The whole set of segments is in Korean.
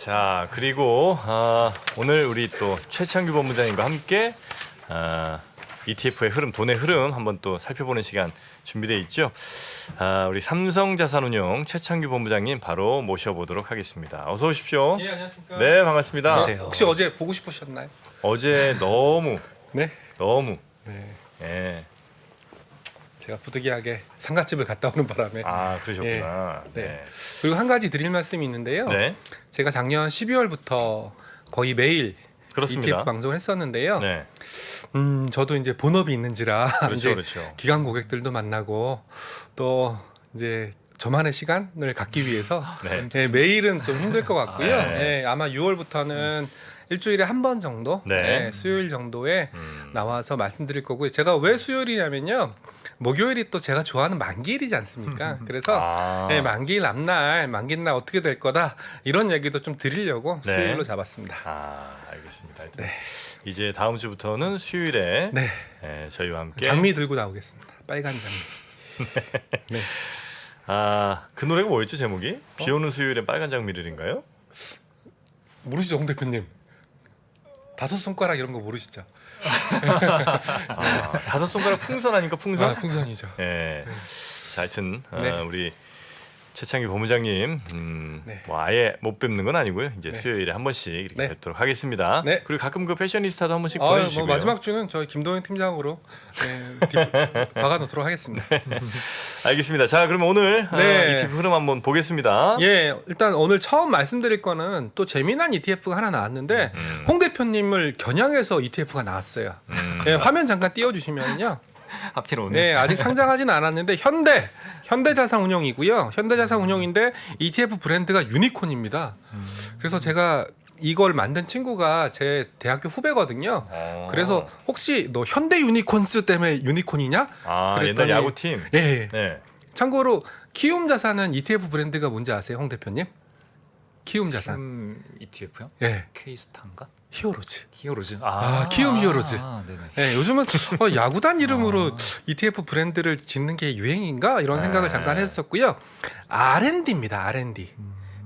자, 그리고 오늘 우리 또 최창규 본부장님과 함께 ETF의 흐름, 돈의 흐름 한번 또 살펴보는 시간 준비되어 있죠. 우리 삼성자산운용 최창규 본부장님 바로 모셔보도록 하겠습니다. 어서 오십시오. 예, 안녕하십니까. 네, 반갑습니다. 안녕하세요. 혹시 어제 보고 싶으셨나요? 어제 너무 네. 네. 제가 부득이하게 상가집을 갔다 오는 바람에 그러셨구나. 네. 그리고 한 가지 드릴 말씀이 있는데요. 네. 제가 작년 12월부터 거의 매일 그렇습니다. ETF 방송을 했었는데요. 네. 저도 이제 본업이 있는지라 이제 그렇죠. 기관 고객들도 만나고 또 이제 저만의 시간을 갖기 위해서 네. 매일은 좀 힘들 것 같고요. 네. 아마 6월부터는 일주일에 한 번 정도, 네. 수요일 정도에 나와서 말씀드릴 거고요. 제가 왜 수요일이냐면요, 목요일이 또 제가 좋아하는 만기일이지 않습니까? 그래서 만기일 앞날, 만기날 어떻게 될 거다 이런 얘기도 좀 드리려고 네. 수요일로 잡았습니다. 알겠습니다. 이제 다음 주부터는 수요일에 네. 저희와 함께 장미 들고 나오겠습니다. 빨간 장미. 네. 그 노래가 뭐였죠, 제목이? 비 오는 수요일엔 빨간 장미를인가요? 모르시죠, 홍 대표님? 다섯 손가락 이런 거 모르시죠? 다섯 손가락 풍선 아니까 풍선? 풍선이죠. 네. 자, 하여튼 네. 우리 최창규 본부장님 네. 뭐 아예 못 뵙는 건 아니고요. 이제 네. 수요일에 한 번씩 이렇게 네. 뵙도록 하겠습니다. 네. 그리고 가끔 그 패셔니스타도 한 번씩 보내주시고요. 뭐 마지막 주는 저희 김동현 팀장으로 박아놓도록 하겠습니다. 알겠습니다. 자, 그러면 오늘 네. ETF 흐름 한번 보겠습니다. 예, 일단 오늘 처음 말씀드릴 거는 또 재미난 ETF가 하나 나왔는데 홍 대표님을 겨냥해서 ETF가 나왔어요. 화면 잠깐 띄워주시면요. 하필 오늘. 네, 아직 상장하지는 않았는데 현대자산운용이고요. 현대자산운용인데 ETF 브랜드가 유니콘입니다. 그래서 제가 이걸 만든 친구가 제 대학교 후배거든요. 그래서 혹시 너 현대 유니콘스 때문에 유니콘이냐? 옛날 야구팀. 예. 네. 참고로 키움자산은 ETF 브랜드가 뭔지 아세요, 홍 대표님? 키움자산. ETF요? 예. K스타인가? 히어로즈. 히어로즈. 키움 히어로즈. 네네. 네, 요즘은 야구단 이름으로 ETF 브랜드를 짓는 게 유행인가 이런 생각을 잠깐 했었고요. R&D입니다. R&D.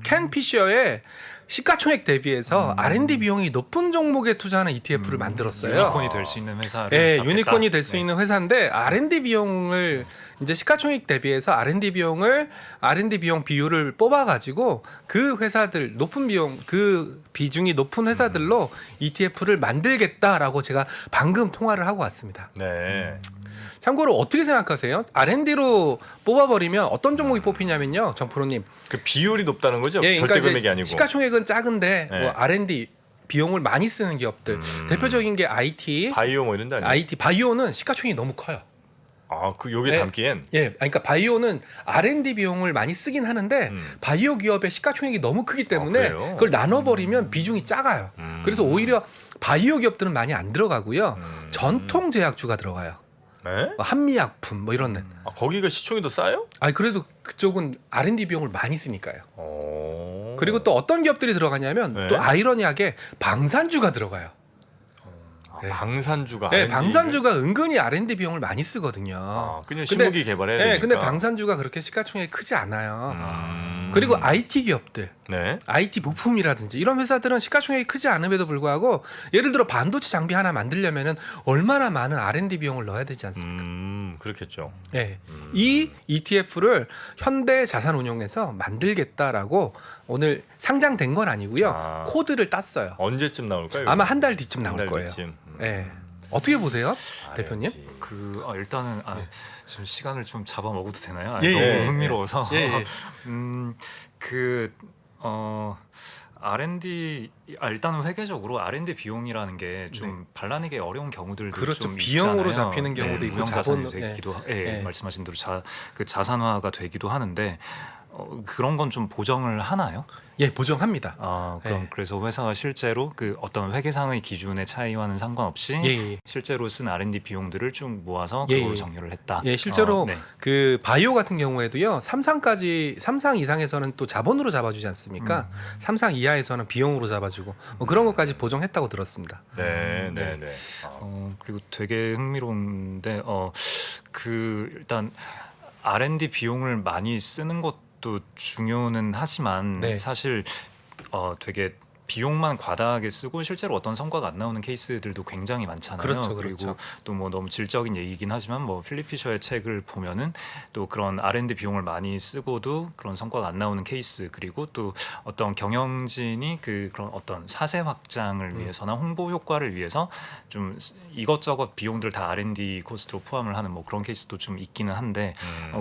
켄 피셔의 시가총액 대비해서 R&D 비용이 높은 종목에 투자하는 ETF를 만들었어요. 유니콘이 될 수 있는 회사를 네, 잡겠다. 유니콘이 될 수 있는 회사인데 R&D 비용을 이제 시가총액 대비해서 R&D 비용 비율을 뽑아가지고 그 회사들 높은 비용 그 비중이 높은 회사들로 ETF를 만들겠다라고 제가 방금 통화를 하고 왔습니다. 네. 참고로 어떻게 생각하세요? R&D로 뽑아버리면 어떤 종목이 뽑히냐면요, 정프로님. 그 비율이 높다는 거죠? 예, 절대 그러니까 금액이 아니고. 시가총액은 작은데 네. 뭐 R&D 비용을 많이 쓰는 기업들 대표적인 게 IT, 바이오 뭐 이런 데 아니에요? IT 바이오는 시가총액이 너무 커요. 그 요게 담기엔. 예, 그러니까 바이오는 R&D 비용을 많이 쓰긴 하는데 바이오 기업의 시가총액이 너무 크기 때문에 그래요? 그걸 나눠버리면 비중이 작아요. 그래서 오히려 바이오 기업들은 많이 안 들어가고요. 전통 제약주가 들어가요. 네? 한미약품 뭐 이런 데. 거기가 시총이 더 싸요? 그래도 그쪽은 R&D 비용을 많이 쓰니까요. 오. 그리고 또 어떤 기업들이 들어가냐면 네. 또 아이러니하게 방산주가 들어가요. 방산주가. 네, R&D 를? 방산주가 은근히 R&D 비용을 많이 쓰거든요. 그냥 신무기 개발해야 되니까. 근데 방산주가 그렇게 시가총액이 크지 않아요. 음. 그리고 IT 기업들, 네. IT 부품이라든지 이런 회사들은 시가총액이 크지 않음에도 불구하고 예를 들어 반도체 장비 하나 만들려면은 얼마나 많은 R&D 비용을 넣어야 되지 않습니까? 그렇겠죠. 네. 이 ETF를 현대자산운용에서 만들겠다라고 오늘 상장된 건 아니고요. 코드를 땄어요. 언제쯤 나올까요? 아마 한 달 뒤쯤 나올 한 달 거예요. 뒤쯤. 네. 어떻게 보세요, 대표님? 일단은 지금 시간을 좀 잡아 먹어도 되나요? 예, 너무 예. 흥미로워서. 예. R&D 일단은 회계적으로 R&D 비용이라는 게 좀 발라내기 어려운 경우들도 그렇죠. 좀 비용으로 있잖아요. 잡히는 경우도 있고 무형자산이 자본- 되기도 예. 말씀하신 대로 자산화가 되기도 하는데 그런 건 좀 보정을 하나요? 예, 보정합니다. 그럼 예. 그래서 회사가 실제로 그 어떤 회계상의 기준의 차이와는 상관없이 예. 실제로 쓴 R&D 비용들을 쭉 모아서 예, 그걸로 예. 정렬을 했다. 예, 실제로 네. 그 바이오 같은 경우에도요. 3상 이상에서는 또 자본으로 잡아주지 않습니까? 3상 이하에서는 비용으로 잡아주고 뭐 그런 것까지 보정했다고 들었습니다. 네. 그리고 되게 흥미로운데 일단 R&D 비용을 많이 쓰는 것도 중요는 하지만 네. 사실 되게 비용만 과다하게 쓰고 실제로 어떤 성과가 안 나오는 케이스들도 굉장히 많잖아요. 그렇죠, 그리고 그렇죠. 또 뭐 너무 질적인 얘기긴 하지만 뭐 필립 피셔의 책을 보면은 또 그런 R&D 비용을 많이 쓰고도 그런 성과가 안 나오는 케이스, 그리고 또 어떤 경영진이 그런 어떤 사세 확장을 위해서나 홍보 효과를 위해서 좀 이것저것 비용들 다 R&D 코스트로 포함을 하는 뭐 그런 케이스도 좀 있기는 한데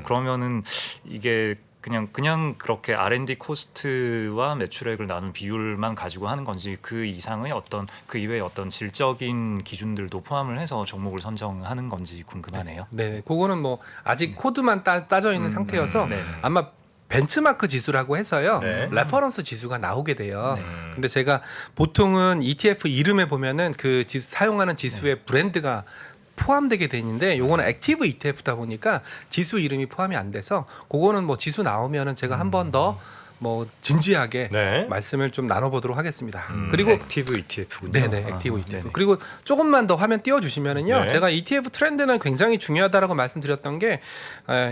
그러면은 이게 그냥 그렇게 R&D 코스트와 매출액을 나눈 비율만 가지고 하는 건지 그 이상의 어떤 그 이외의 어떤 질적인 기준들도 포함을 해서 종목을 선정하는 건지 궁금하네요. 네, 그거는 뭐 아직 코드만 따져 있는 상태여서 네네. 아마 벤치마크 지수라고 해서요. 네. 레퍼런스 지수가 나오게 돼요. 네. 근데 제가 보통은 ETF 이름에 보면은 그 사용하는 지수의 브랜드가 포함되게 돼 있는데 요거는 액티브 ETF다 보니까 지수 이름이 포함이 안 돼서 그거는 뭐 지수 나오면은 제가 한 번 더 뭐 진지하게 네. 말씀을 좀 나눠보도록 하겠습니다. 그리고 액티브 ETF군요. 네네 액티브 ETF. 네네. 그리고 조금만 더 화면 띄워주시면은요, 네. 제가 ETF 트렌드는 굉장히 중요하다라고 말씀드렸던 게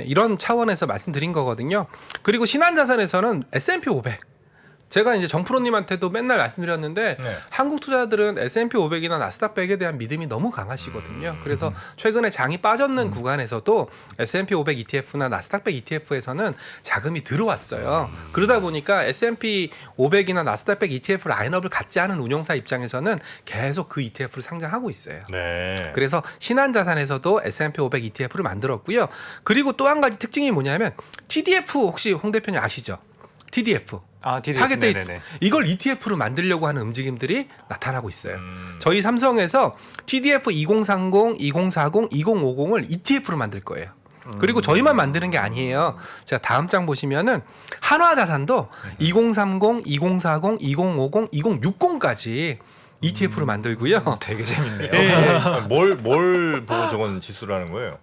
이런 차원에서 말씀드린 거거든요. 그리고 신한자산에서는 S&P 500. 제가 이제 정프로님한테도 맨날 말씀드렸는데 네. 한국 투자들은 S&P 500이나 나스닥 100에 대한 믿음이 너무 강하시거든요. 그래서 최근에 장이 빠졌는 구간에서도 S&P 500 ETF나 나스닥 100 ETF에서는 자금이 들어왔어요. 그러다 보니까 S&P 500이나 나스닥 100 ETF 라인업을 갖지 않은 운용사 입장에서는 계속 그 ETF를 상장하고 있어요. 네. 그래서 신한자산에서도 S&P 500 ETF를 만들었고요. 그리고 또 한 가지 특징이 뭐냐면 TDF 혹시 홍 대표님 아시죠? TDF. TDF. 타겟 데이트. 네네네. 이걸 ETF로 만들려고 하는 움직임들이 나타나고 있어요. 저희 삼성에서 TDF 2030, 2040, 2050을 ETF로 만들 거예요. 그리고 저희만 만드는 게 아니에요. 제가 다음 장 보시면은 한화자산도 2030, 2040, 2050, 2060까지 ETF로 만들고요. 되게 재밌네요. 뭘 보고 저건 지수라는 거예요?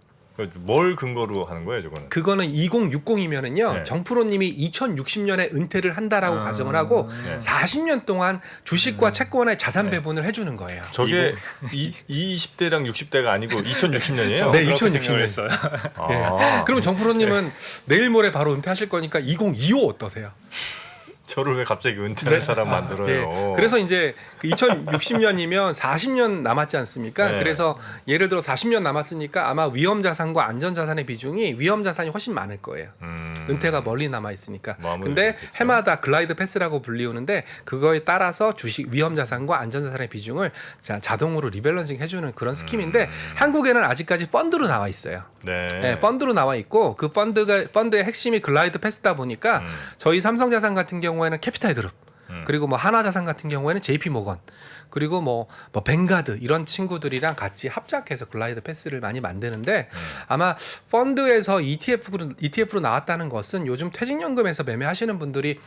뭘 근거로 하는 거예요, 저거는? 그거는 2060이면은요. 네. 정프로님이 2060년에 은퇴를 한다라고 가정을 하고 네. 40년 동안 주식과 채권의 자산 배분을 해주는 거예요. 저게 20대랑 60대가 아니고 2060년이에요? 네, 2060년. 했어요. 그럼 정프로님은 내일 모레 바로 은퇴하실 거니까 2025 어떠세요? 저를 왜 갑자기 은퇴할 사람 만들어요? 예. 그래서 이제 2060년이면 40년 남았지 않습니까? 네. 그래서 예를 들어 40년 남았으니까 아마 위험 자산과 안전 자산의 비중이 위험 자산이 훨씬 많을 거예요. 은퇴가 멀리 남아 있으니까. 뭐 아무래도 근데 그렇겠죠. 해마다 글라이드 패스라고 불리우는데 그거에 따라서 주식 위험 자산과 안전 자산의 비중을 자동으로 리밸런싱 해주는 그런 스킴인데 한국에는 아직까지 펀드로 나와 있어요. 네. 네, 펀드로 나와 있고 그 펀드의 핵심이 글라이드 패스다 보니까 저희 삼성자산 같은 경우에는 캐피탈그룹 그리고 뭐 하나자산 같은 경우에는 JP모건 그리고 뭐 뱅가드 이런 친구들이랑 같이 합작해서 글라이드 패스를 많이 만드는데 아마 펀드에서 ETF로 나왔다는 것은 요즘 퇴직연금에서 매매하시는 분들이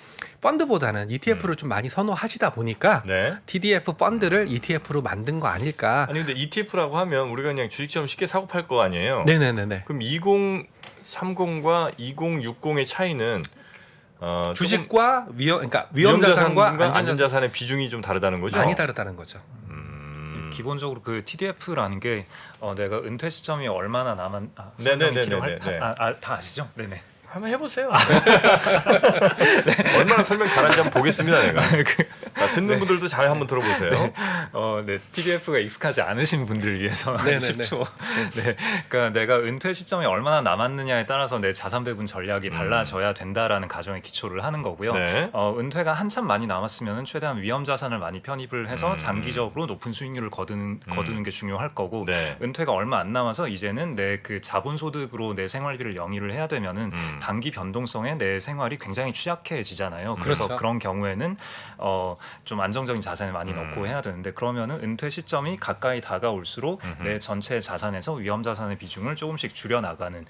펀드보다는 ETF를 좀 많이 선호하시다 보니까 네. TDF 펀드를 ETF로 만든 거 아닐까. 아니 근데 ETF라고 하면 우리가 그냥 주식처럼 쉽게 사고 팔 거 아니에요? 네네네네. 그럼 2030과 2060의 차이는 주식과 그러니까 위험자산과 안전자산 안전자산의 비중이 좀 다르다는 거죠? 많이 다르다는 거죠. 기본적으로 그 TDF라는 게 내가 은퇴 시점이 얼마나 남았 네네네네네. 설명이 필요할 다 아시죠? 네네. 한번 해보세요. 얼마나 설명 잘하는지 한번 보겠습니다, 내가. 자, 듣는 분들도 잘 한번 들어보세요. 네, TDF가 익숙하지 않으신 분들을 위해서 네네네. 10초. 네, 그러니까 내가 은퇴 시점이 얼마나 남았느냐에 따라서 내 자산 배분 전략이 달라져야 된다라는 가정에 기초를 하는 거고요. 네. 은퇴가 한참 많이 남았으면 최대한 위험 자산을 많이 편입을 해서 장기적으로 높은 수익률을 거두는 게 중요할 거고, 네. 은퇴가 얼마 안 남아서 이제는 내 그 자본소득으로 내 생활비를 영위를 해야 되면은 단기 변동성에 내 생활이 굉장히 취약해지잖아요. 그래서 그렇죠. 그런 경우에는 좀 안정적인 자산을 많이 넣고 해야 되는데, 그러면은 은퇴 시점이 가까이 다가올수록 내 전체 자산에서 위험 자산의 비중을 조금씩 줄여 나가는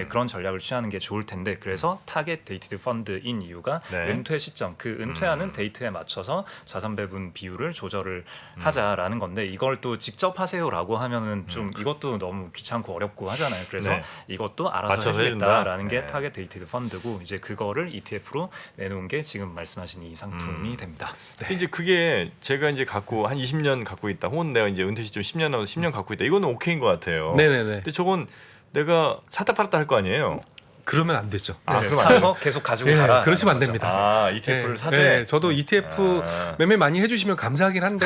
그런 전략을 취하는 게 좋을 텐데, 그래서 타겟 데이티드 펀드인 이유가 네. 은퇴 시점, 그 은퇴하는 데이트에 맞춰서 자산 배분 비율을 조절을 하자라는 건데, 이걸 또 직접 하세요라고 하면은 좀 이것도 너무 귀찮고 어렵고 하잖아요. 그래서 네. 이것도 알아서 맞춰서 해주겠다라는 게 해준다. 네. 타겟 데이티드 펀드고, 이제 그거를 ETF로 내놓은 게 지금 말씀하신 이 상품이 됩니다. 이제 그게 제가 이제 갖고 한 20년 갖고 있다. 혹은 내가 이제 은퇴 시점 10년 남아서 10년 갖고 있다. 이거는 오케이인 것 같아요. 네네네. 근데 저건 내가 샀다 팔았다 할 거 아니에요. 그러면 안 되죠. 아, 네. 그럼 안 사서 계속 가지고 예, 가라. 그러시면 안 됩니다. 아, ETF를 사되. 네, 저도 ETF 매매 많이 해주시면 감사하긴 한데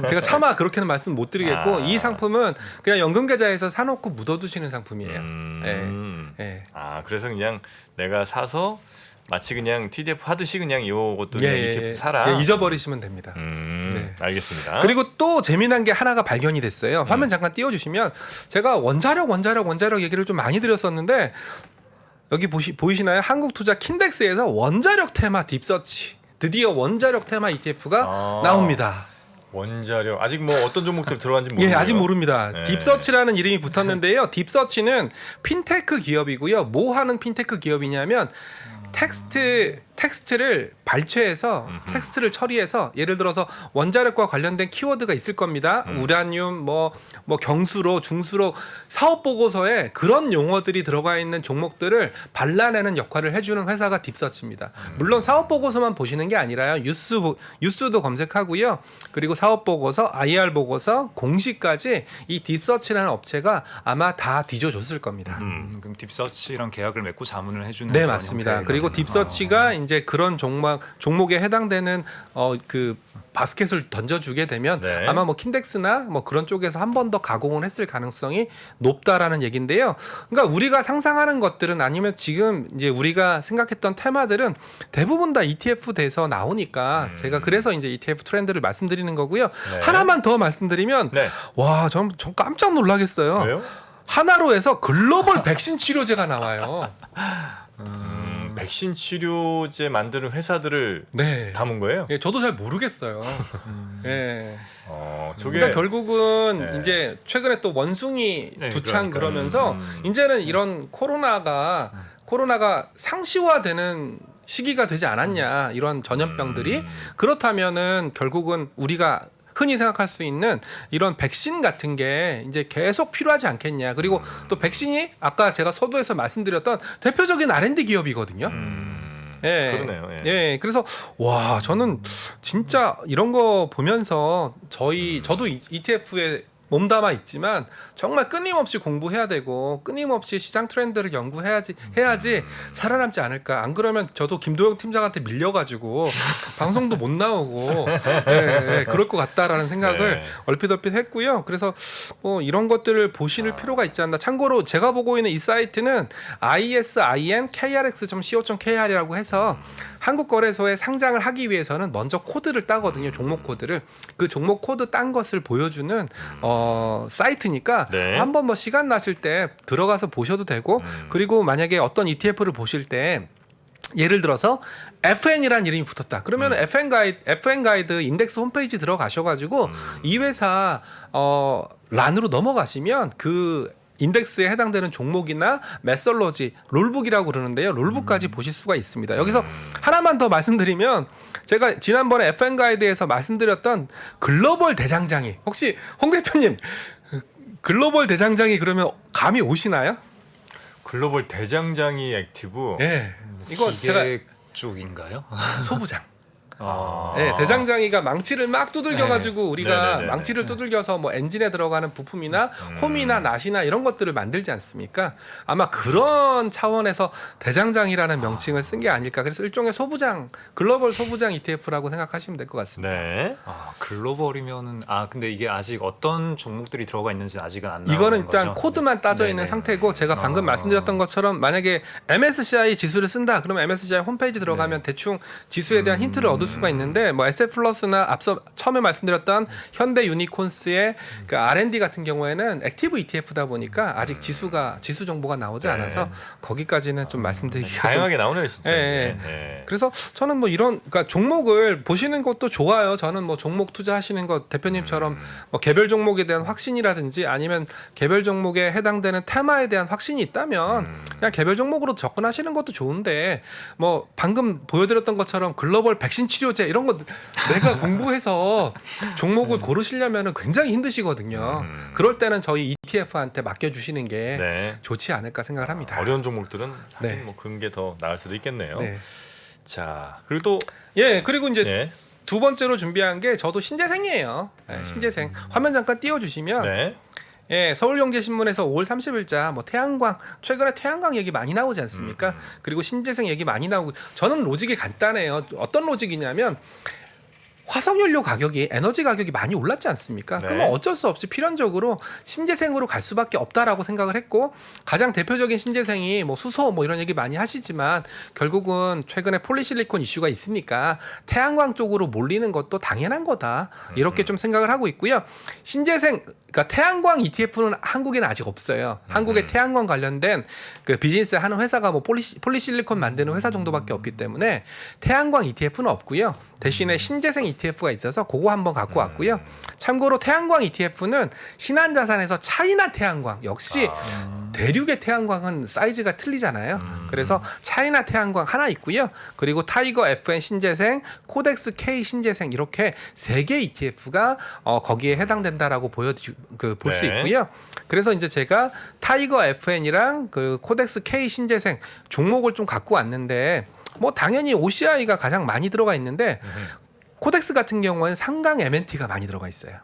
제가 차마 그렇게는 말씀 못 드리겠고 이 상품은 그냥 연금 계좌에서 사놓고 묻어두시는 상품이에요. 예. 아, 그래서 그냥 내가 사서 마치 그냥 TDF 하듯이 그냥 이것도 그냥 ETF 사라. 예, 잊어버리시면 됩니다. 네. 알겠습니다. 그리고 또 재미난 게 하나가 발견이 됐어요. 화면 잠깐 띄워주시면 제가 원자력 얘기를 좀 많이 드렸었는데 여기 보이시나요? 한국투자 킨덱스에서 원자력 테마 딥서치 드디어 원자력 테마 ETF가 나옵니다. 원자력 아직 뭐 어떤 종목들 들어간지 모르겠어요. 예, 아직 모릅니다. 네. 딥서치라는 이름이 붙었는데요. 딥서치는 핀테크 기업이고요. 뭐 하는 핀테크 기업이냐면 텍스트를 발췌해서 텍스트를 처리해서 예를 들어서 원자력과 관련된 키워드가 있을 겁니다. 우라늄 뭐 경수로 중수로 사업 보고서에 그런 용어들이 들어가 있는 종목들을 발라내는 역할을 해주는 회사가 딥서치입니다. 물론 사업 보고서만 보시는 게 아니라요. 뉴스도 검색하고요. 그리고 사업 보고서, IR 보고서, 공시까지 이 딥서치라는 업체가 아마 다 뒤져줬을 겁니다. 그럼 딥서치랑 계약을 맺고 자문을 해주는 네, 그런 맞습니다. 형태의 그리고 거군요. 딥서치가 이제 그런 종목에 해당되는 그 바스켓을 던져주게 되면 네. 아마 뭐 킨덱스나 뭐 그런 쪽에서 한 번 더 가공을 했을 가능성이 높다라는 얘기인데요. 그러니까 우리가 상상하는 것들은 아니면 지금 이제 우리가 생각했던 테마들은 대부분 다 ETF 돼서 나오니까 제가 그래서 이제 ETF 트렌드를 말씀드리는 거고요. 네. 하나만 더 말씀드리면 네. 와, 전 깜짝 놀라겠어요. 왜요? 하나로에서 글로벌 백신 치료제가 나와요. 백신 치료제 만드는 회사들을 네. 담은 거예요? 예, 저도 잘 모르겠어요. 예. 저게 그러니까 결국은 네. 이제 최근에 또 원숭이 네, 두창 그러니까요. 그러면서 이제는 이런 코로나가 상시화되는 시기가 되지 않았냐 이런 전염병들이 그렇다면은 결국은 우리가 흔히 생각할 수 있는 이런 백신 같은 게 이제 계속 필요하지 않겠냐. 그리고 또 백신이 아까 제가 서두에서 말씀드렸던 대표적인 R&D 기업이거든요. 예. 그러네요. 예. 예. 그래서 와, 저는 진짜 이런 거 보면서 저도 ETF에 몸담아 있지만 정말 끊임없이 공부해야 되고 끊임없이 시장 트렌드를 연구해야지 살아남지 않을까. 안 그러면 저도 김도영 팀장한테 밀려가지고 방송도 못 나오고 예, 그럴 것 같다라는 생각을 네. 얼핏 했고요. 그래서 뭐 이런 것들을 보실 필요가 있지 않나. 참고로 제가 보고 있는 이 사이트는 ISIN-KRX.co.kr이라고 해서 한국거래소에 상장을 하기 위해서는 먼저 코드를 따거든요. 종목 코드를. 그 종목 코드 딴 것을 보여주는 사이트니까 네. 한번 뭐 시간 나실 때 들어가서 보셔도 되고 그리고 만약에 어떤 ETF를 보실 때 예를 들어서 FN이라는 이름이 붙었다. 그러면 FN 가이드 인덱스 홈페이지 들어가셔가지고 이 회사 란으로 넘어가시면 그 인덱스에 해당되는 종목이나 메솔로지, 롤북이라고 그러는데요. 롤북까지 보실 수가 있습니다. 여기서 하나만 더 말씀드리면 제가 지난번에 FN 가이드에서 말씀드렸던 글로벌 대장장이 혹시 홍 대표님 글로벌 대장장이 그러면 감이 오시나요? 글로벌 대장장이 액티브. 예. 이거 제가 기계 쪽인가요? 소부장. 아. 네, 대장장이가 망치를 막 두들겨가지고 우리가 네네네네. 망치를 두들겨서 뭐 엔진에 들어가는 부품이나 홈이나 낫이나 이런 것들을 만들지 않습니까? 아마 그런 차원에서 대장장이라는 명칭을 쓴 게 아닐까. 그래서 일종의 소부장, 글로벌 소부장 ETF라고 생각하시면 될 것 같습니다. 네. 글로벌이면은 근데 이게 아직 어떤 종목들이 들어가 있는지 아직은 안 나오는 이거는 일단 거죠? 코드만 따져 있는 네네. 상태고 제가 방금 말씀드렸던 것처럼 만약에 MSCI 지수를 쓴다 그러면 MSCI 홈페이지 들어가면 대충 지수에 대한 힌트를 얻을 수가 있는데 뭐 SF+나 앞서 처음에 말씀드렸던 현대 유니콘스의 그 R&D 같은 경우에는 액티브 ETF다 보니까 아직 지수 정보가 나오지 네. 않아서 거기까지는 좀 말씀드리기가 좀 다양하게 나오네요, 진짜. 예, 이게. 네. 그래서 저는 뭐 그러니까 종목을 보시는 것도 좋아요. 저는 뭐 종목 투자하시는 것 대표님처럼 뭐 개별 종목에 대한 확신이라든지 아니면 개별 종목에 해당되는 테마에 대한 확신이 있다면 그냥 개별 종목으로 접근하시는 것도 좋은데 뭐 방금 보여드렸던 것처럼 글로벌 백신 치료제 이런 거 내가 공부해서 종목을 고르시려면 굉장히 힘드시거든요. 그럴 때는 저희 ETF한테 맡겨주시는 게 네. 좋지 않을까 생각을 합니다. 어려운 종목들은 네. 하긴 뭐 그런 게 더 나을 수도 있겠네요. 네. 자, 그리고 또 그리고 이제 네. 두 번째로 준비한 게 저도 신재생이에요. 네, 신재생. 화면 잠깐 띄워주시면 네. 예, 서울경제신문에서 5월 30일자 뭐 태양광 최근에 태양광 얘기 많이 나오지 않습니까? 그리고 신재생 얘기 많이 나오고 저는 로직이 간단해요. 어떤 로직이냐면 화석연료 가격이 에너지 가격이 많이 올랐지 않습니까? 네. 그러면 어쩔 수 없이 필연적으로 신재생으로 갈 수밖에 없다라고 생각을 했고 가장 대표적인 신재생이 뭐 수소 뭐 이런 얘기 많이 하시지만 결국은 최근에 폴리실리콘 이슈가 있으니까 태양광 쪽으로 몰리는 것도 당연한 거다 이렇게 좀 생각을 하고 있고요. 신재생 그러니까 태양광 ETF는 한국에는 아직 없어요. 한국에 태양광 관련된 그 비즈니스 하는 회사가 뭐 폴리실리콘 만드는 회사 정도밖에 없기 때문에 태양광 ETF는 없고요. 대신에 신재생 ETF가 있어서 그거 한번 갖고 왔고요. 참고로 태양광 ETF는 신한자산에서 차이나 태양광 역시 대륙의 태양광은 사이즈가 틀리잖아요. 그래서 차이나 태양광 하나 있고요. 그리고 타이거 FN 신재생, 코덱스 K 신재생 이렇게 3개 ETF가 거기에 해당된다라고 볼 수 네. 있고요. 그래서 이제 제가 타이거 FN이랑 그 코덱스 K 신재생 종목을 좀 갖고 왔는데 뭐 당연히 OCI가 가장 많이 들어가 있는데 코덱스 같은 경우는 삼강 MNT가 많이 들어가 있어요.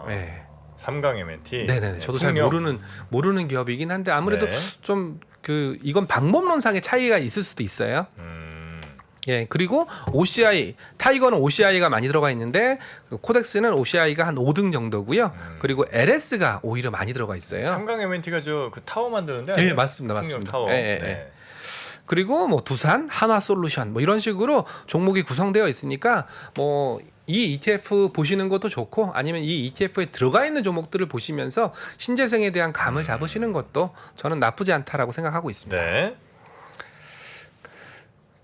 네. 삼강 MNT. 네네. 저도 잘 풍력. 모르는 기업이긴 한데 아무래도 네. 좀 그 이건 방법론상의 차이가 있을 수도 있어요. 예, 그리고 OCI 타이거는 OCI가 많이 들어가 있는데 코덱스는 OCI가 한 5등 정도고요. 그리고 LS가 오히려 많이 들어가 있어요. 삼강 MNT가 저 그 타워 만드는데. 예, 아니에요? 맞습니다, 풍력 맞습니다. 타워. 예, 예, 네. 그리고 뭐 두산, 한화솔루션 뭐 이런 식으로 종목이 구성되어 있으니까 뭐 이 ETF 보시는 것도 좋고 아니면 이 ETF에 들어가 있는 종목들을 보시면서 신재생에 대한 감을 잡으시는 것도 저는 나쁘지 않다라고 생각하고 있습니다. 네.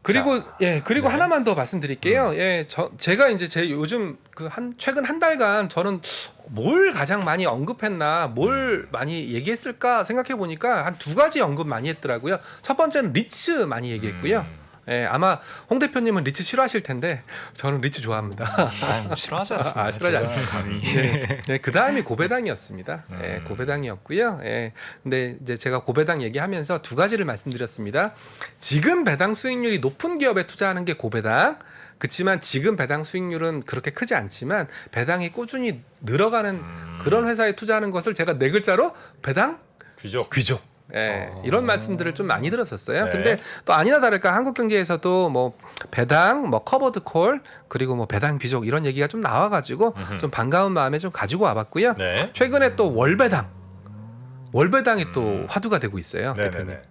그리고 네. 하나만 더 말씀드릴게요. 예, 제가 이제 제 요즘 그 최근 한 달간 저는 뭘 가장 많이 언급했나, 뭘 많이 얘기했을까 생각해 보니까 한 2가지 언급 많이 했더라고요. 첫 번째는 리츠 많이 얘기했고요. 예, 아마 홍 대표님은 리츠 싫어하실 텐데 저는 리츠 좋아합니다. 싫어하지 않습니다. 싫어하지 제가 않습니다. 감히. 네, 그 다음이 고배당이었습니다. 예, 고배당이었고요. 예, 근데 이제 제가 고배당 얘기하면서 2가지를 말씀드렸습니다. 지금 배당 수익률이 높은 기업에 투자하는 게 고배당. 그렇지만 지금 배당 수익률은 그렇게 크지 않지만 배당이 꾸준히 늘어가는 그런 회사에 투자하는 것을 제가 4글자로 배당 귀족. 예, 이런 말씀들을 좀 많이 들었었어요. 네. 근데 또 아니나 다를까 한국경제에서도 뭐 배당, 뭐 커버드 콜 그리고 뭐 배당 귀족 이런 얘기가 좀 나와가지고 좀 반가운 마음에 좀 가지고 와봤고요. 네. 최근에 또 월배당이 또 화두가 되고 있어요. 대표님. 네네네.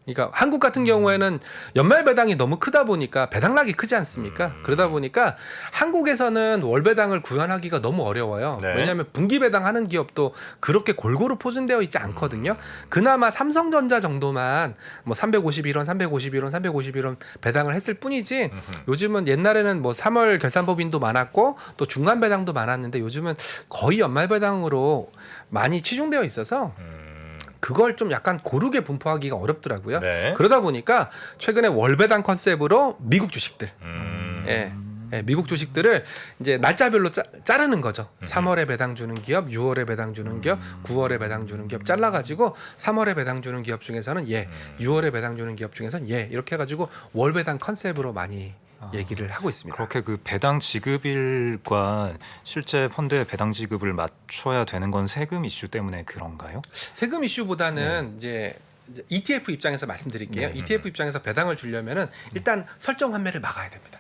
그러니까 한국 같은 경우에는 연말 배당이 너무 크다 보니까 배당락이 크지 않습니까? 그러다 보니까 한국에서는 월 배당을 구현하기가 너무 어려워요. 네. 왜냐하면 분기 배당하는 기업도 그렇게 골고루 포진되어 있지 않거든요. 그나마 삼성전자 정도만 뭐 351원 배당을 했을 뿐이지 요즘은 옛날에는 뭐 3월 결산법인도 많았고 또 중간 배당도 많았는데 요즘은 거의 연말 배당으로 많이 치중되어 있어서 그걸 좀 약간 고르게 분포하기가 어렵더라고요. 네. 그러다 보니까 최근에 월배당 컨셉으로 미국 주식들, 예, 미국 주식들을 이제 날짜별로 자르는 거죠. 3월에 배당 주는 기업, 6월에 배당 주는 기업, 9월에 배당 주는 기업 잘라가지고 3월에 배당 주는 기업 중에서는 6월에 배당 주는 기업 중에서는 이렇게 해가지고 월배당 컨셉으로 많이 얘기를 하고 있습니다. 그렇게 그 배당 지급일과 실제 펀드의 배당 지급을 맞춰야 되는 건 세금 이슈 때문에 그런가요? 세금 이슈보다는 이제 ETF 입장에서 말씀드릴게요. ETF 입장에서 배당을 주려면은 일단 설정 환매를 막아야 됩니다.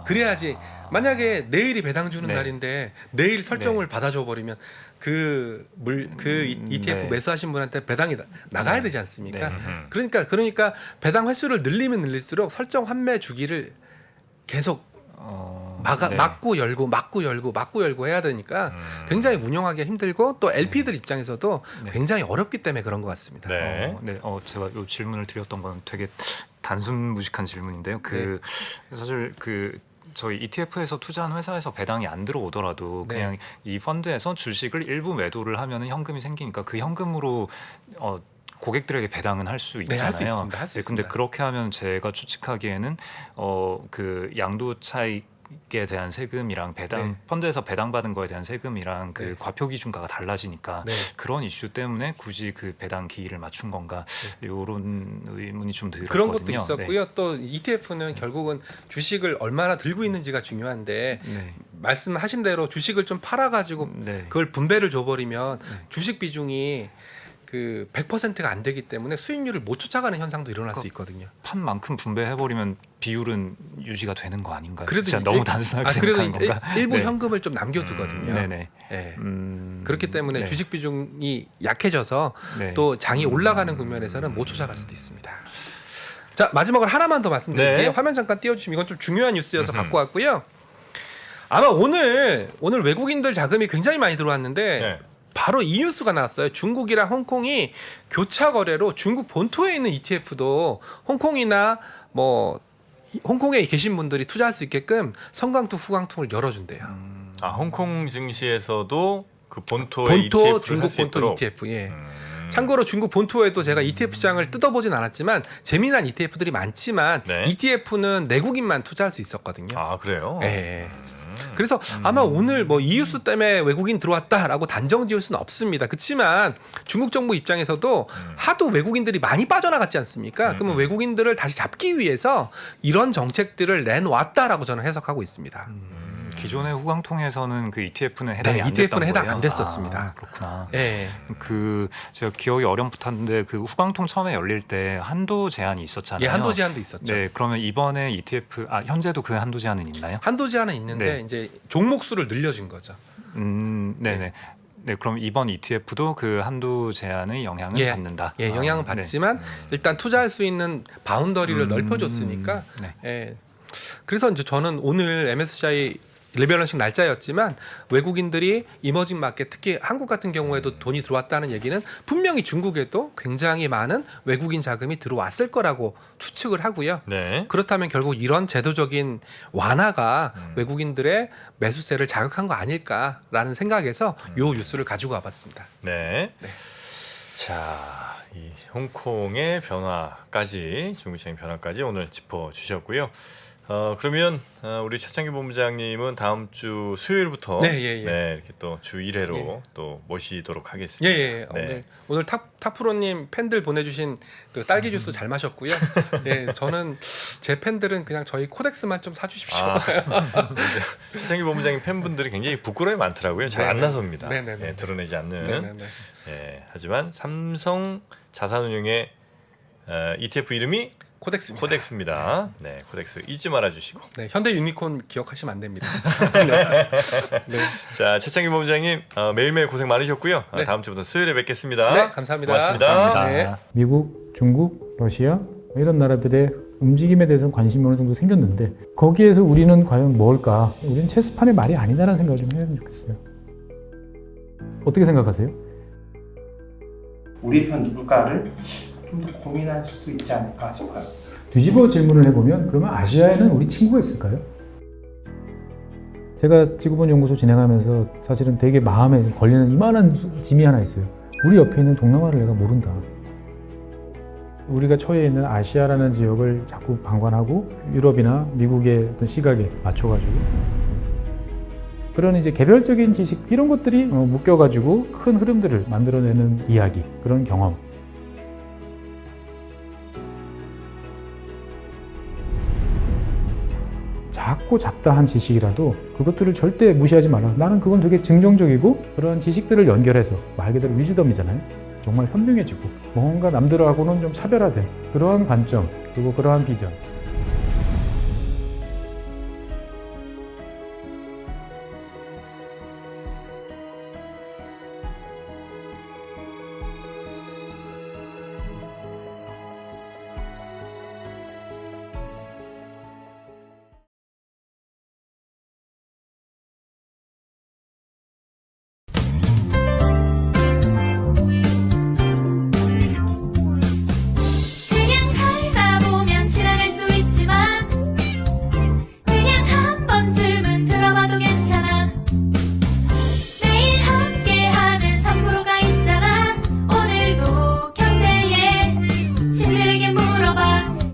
그래야지 만약에 내일이 배당 주는 네. 날인데 내일 설정을 받아줘 버리면 그 ETF 네. 매수하신 분한테 배당이 나가야 되지 않습니까? 네. 그러니까 배당 횟수를 늘리면 늘릴수록 설정 환매 주기를 계속 네. 막고 열고 해야 되니까 굉장히 운영하기가 힘들고 또 LP들 입장에서도 네. 굉장히 어렵기 때문에 그런 것 같습니다. 네. 제가 이 질문을 드렸던 건 되게 단순무식한 질문인데요. 사실 저희 ETF에서 투자한 회사에서 배당이 안 들어오더라도 네. 그냥 이 펀드에서 주식을 일부 매도를 하면은 현금이 생기니까 그 현금으로 고객들에게 배당은 할 수 있잖아요. 할 수 있습니다. 할 수 근데 있습니다. 그렇게 하면 제가 추측하기에는 그 양도 차익에 대한 세금이랑 배당 펀드에서 배당 받은 거에 대한 세금이랑 그 과표 기준가가 달라지니까 그런 이슈 때문에 굳이 그 배당 기일을 맞춘 건가 이런 의문이 좀 들었거든요. 그런 것도 있었고요. 또 ETF는 결국은 주식을 얼마나 들고 있는지가 중요한데 말씀하신 대로 주식을 좀 팔아가지고 네. 그걸 분배를 줘버리면 주식 비중이 그 100%가 안 되기 때문에 수익률을 못 쫓아가는 현상도 일어날 수 있거든요. 판 만큼 분배해버리면 비율은 유지가 되는 거 아닌가요? 그래도 진짜 이제 너무 단순하게 그래도 생각하는 건가? 일부 네. 현금을 좀 남겨두거든요. 네네. 예. 그렇기 때문에 네. 주식 비중이 약해져서 네. 또 장이 올라가는 국면에서는 못 쫓아갈 수도 있습니다. 자, 마지막으로 하나만 더 말씀드릴게요. 네. 화면 잠깐 띄워주시면 이건 좀 중요한 뉴스여서 음흠. 갖고 왔고요. 아마 오늘 외국인들 자금이 굉장히 많이 들어왔는데 네. 바로 이 뉴스가 나왔어요. 중국이랑 홍콩이 교차 거래로 중국 본토에 있는 ETF도 홍콩이나 뭐 홍콩에 계신 분들이 투자할 수 있게끔 성강통, 후강통을 열어준대요. 홍콩 증시에서도 그 본토의 본토 ETF를 중국 할수 본토 있도록? ETF. 예. 참고로 중국 본토에도 제가 ETF 시장을 뜯어보진 않았지만 재미난 ETF들이 많지만 네. ETF는 내국인만 투자할 수 있었거든요. 아 그래요? 예. 그래서 아마 오늘 뭐 이 뉴스 때문에 외국인 들어왔다라고 단정 지을 수는 없습니다. 그렇지만 중국 정부 입장에서도 하도 외국인들이 많이 빠져나갔지 않습니까? 그러면 외국인들을 다시 잡기 위해서 이런 정책들을 내놓았다라고 저는 해석하고 있습니다. 기존의 후광통에서는 그 ETF는 해당이 네, 안 ETF는 됐던 해당 거예요? 안 됐었습니다. 아, 그렇구나. 예. 그 제가 기억이 어렴풋한데 그 후광통 처음에 열릴 때 한도 제한이 있었잖아요. 예, 한도 제한도 있었죠. 네, 그러면 이번에 ETF 현재도 그 한도 제한은 있나요? 한도 제한은 있는데 네. 이제 종목 수를 늘려준 거죠. 네네. 네, 그럼 이번 ETF도 그 한도 제한의 영향을 예. 받는다. 예, 영향은 네. 받지만 일단 투자할 수 있는 바운더리를 넓혀줬으니까. 네. 예. 그래서 이제 저는 오늘 MSCI 리밸런싱 날짜였지만 외국인들이 이머징 마켓 특히 한국 같은 경우에도 돈이 들어왔다는 얘기는 분명히 중국에도 굉장히 많은 외국인 자금이 들어왔을 거라고 추측을 하고요. 네. 그렇다면 결국 이런 제도적인 완화가 외국인들의 매수세를 자극한 거 아닐까라는 생각에서 요 뉴스를 가지고 와봤습니다. 네. 네. 자, 이 홍콩의 변화까지 중국 시장 변화까지 오늘 짚어 주셨고요. 그러면 우리 최창규 본부장님은 다음 주 수요일부터 네, 예, 예. 네, 이렇게 또 주 1회로 예. 또 모시도록 예, 하겠습니다. 예. 네. 오늘 탑프로님 팬들 보내주신 그 딸기 주스 잘 마셨고요. 예, 저는 제 팬들은 그냥 저희 코덱스만 좀 사주십시오. 최창규 본부장님 팬분들이 굉장히 부끄러움이 많더라고요. 잘 안 네네. 나섭니다. 네네네. 예, 드러내지 않는. 네네네. 예, 하지만 삼성 자산운용의 ETF 이름이 코덱스입니다. 코덱스입니다. 네, 코덱스 잊지 말아주시고. 네, 현대 유니콘 기억하시면 안 됩니다. 네. 자, 최창규 본부장님 매일매일 고생 많으셨고요. 네. 다음 주부터 수요일에 뵙겠습니다. 네, 감사합니다. 고맙습니다. 감사합니다. 네. 미국, 중국, 러시아 이런 나라들의 움직임에 대해서는 관심이 어느 정도 생겼는데 거기에서 우리는 과연 뭘까? 우리는 체스판의 말이 아니다라는 생각을 좀 해보면 좋겠어요. 어떻게 생각하세요? 우리 편 누굴까를 좀 더 고민할 수 있지 않을까 싶어요. 뒤집어 질문을 해보면 그러면 아시아에는 우리 친구가 있을까요? 제가 지구본 연구소 진행하면서 사실은 되게 마음에 걸리는 이만한 짐이 하나 있어요. 우리 옆에 있는 동남아를 내가 모른다. 우리가 처해 있는 아시아라는 지역을 자꾸 방관하고 유럽이나 미국의 어떤 시각에 맞춰가지고 그런 이제 개별적인 지식 이런 것들이 묶여가지고 큰 흐름들을 만들어내는 이야기, 그런 경험. 작고 잡다한 지식이라도 그것들을 절대 무시하지 말라. 나는 그건 되게 긍정적이고 그런 지식들을 연결해서 말 그대로 위즈덤이잖아요. 정말 현명해지고 뭔가 남들하고는 좀 차별화된 그러한 관점 그리고 그러한 비전